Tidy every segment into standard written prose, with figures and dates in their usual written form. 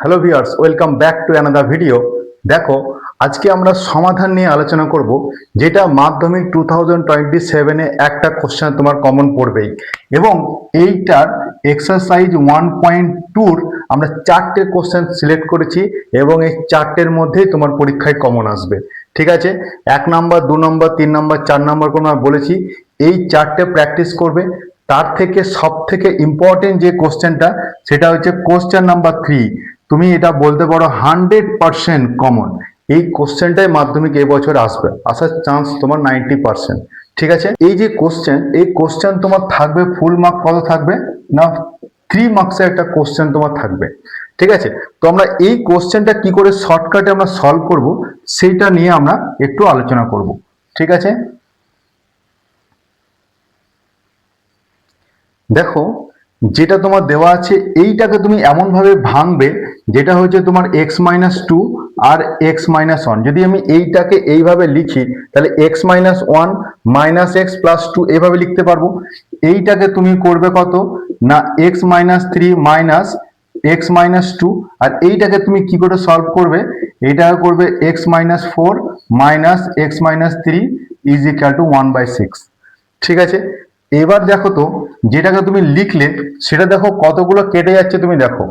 Hello viewers, welcome back to another video. দেখো, আজকে আমরা সমাধান নিয়ে আলোচনা করব, যেটা মাধ্যমিক 2027-এ একটা কোশ্চেন তোমার কমন পড়বেই, এবং এইটার এক্সারসাইজ 1.2-র আমরা 4টে কোশ্চেন সিলেক্ট করেছি, এবং এই 4টের মধ্যেই তোমার পরীক্ষায় কমন আসবে। ঠিক আছে, 1 নম্বর, 2 নম্বর, 3 নম্বর, 4 নম্বর করে আমরা বলেছি। এই 4টে প্র্যাকটিস করবে। তার থেকে সব থেকে ইম্পর্টেন্ট যে কোশ্চেনটা, সেটা হচ্ছে কোশ্চেন নাম্বার 3। তুমি এটা বলতে পারো 100% কমন। এই কোশ্চেনটাই মাধ্যমিক এবছর আসবে, আসার চান্স তোমার 90%। ঠিক আছে, এই যে কোশ্চেন, এই কোশ্চেন তোমার থাকবে ফুল মার্ক কত থাকবে না, 3 মার্কসের একটা কোশ্চেন তোমার থাকবে। ঠিক আছে, তো আমরা এই কোশ্চেনটা কি করে শর্টকাটে আমরা সলভ করব, সেইটা নিয়ে আমরা একটু আলোচনা করব। ঠিক আছে, দেখো, যেটা তোমার দেওয়া আছে এইটাকে তুমি এমন ভাবে ভাঙবে, যেটা হচ্ছে তোমার x-2 আর x-1। যদি আমি এইটাকে এইভাবে লিখি, তাহলে x-1 -x+2 এইভাবে লিখতে পারবো। এইটাকে তুমি করবে কত না, x-3 x-2, আর এইটাকে তুমি কি করে সলভ করবে, এইটাকে করবে x-4 x-3 = 1/6। ঠিক আছে, এবার দেখো তো, যেটাকে তুমি লিখলে সেটা দেখো কতগুলো কেটে যাচ্ছে। তুমি দেখো,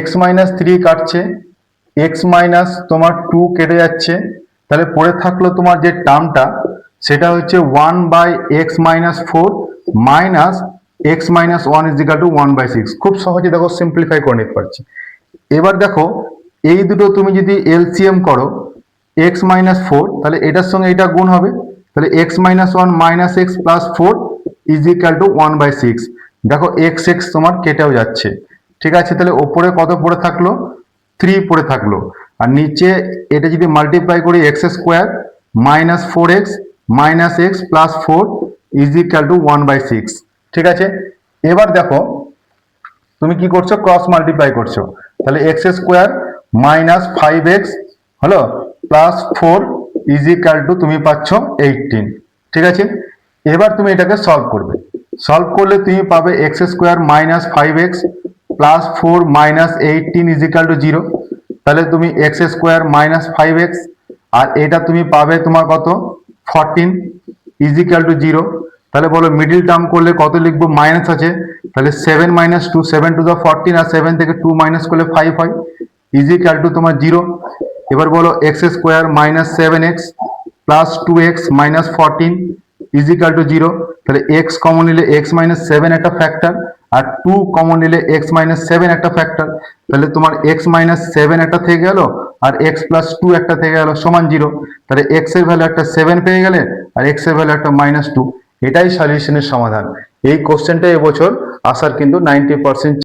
x-3 কাটছে, তোমার 2 কেটে যাচ্ছে, তাহলে পড়ে থাকলো তোমার যে টার্মটা, সেটা হচ্ছে 1/x-4 x-1 = 1/6। খুব সহজে দেখো সিম্পলিফাই করে নিতে পারছি। এবার দেখো, এই দুটো তুমি যদি এলসিএম করো, x-4, তাহলে এটার সঙ্গে এটা গুণ হবে, তাহলে x-1 x+4 = 1/6। দেখো x তোমার কেটেও যাচ্ছে। ঠিক আছে, তাহলে ওপরে কত পড়ে থাকলো, 3 পড়ে থাকলো, আর নিচে এটা যদি মাল্টিপ্লাই করি, x² -4x x+4 = 1/6। ঠিক আছে, এবার দেখো তুমি কি করছো, ক্রস মাল্টিপ্লাই করছো, তাহলে x² -5x হলো +4 = তুমি পাচ্ছ 18। ঠিক আছে, এবার তুমি এটাকে সলভ করবে। সলভ করলে তুমি পাবে x² -5x +4 -18 = 0। তাহলে তুমি x² -5x, আর এটা তুমি পাবে তোমার কত, 14 = 0। তাহলে বলো মিডিল টার্ম করলে কত লিখবো, মাইনাস আছে, তাহলে 7 - 2, 7 to the 14, আর 7 থেকে 2 মাইনাস করলে 5 হয়, = তোমার 0। এবার বলো x² -7x +2x -14 = 0। তাহলে x কমন নিলে x-7 একটা ফ্যাক্টর, আর 2 কমন নিলে x-7 একটা ফ্যাক্টর। তাহলে তোমার x-7 একটা থেকে গেল, আর x+2 একটা থেকে গেল, সমান 0। তাহলে x এর ভ্যালু একটা 7 পেয়ে গেলে, আর x এর ভ্যালু একটা -2। এটাই সলিউশনের সমাধান। এই কোশ্চেনটা এবছর আসার কিন্তু 90%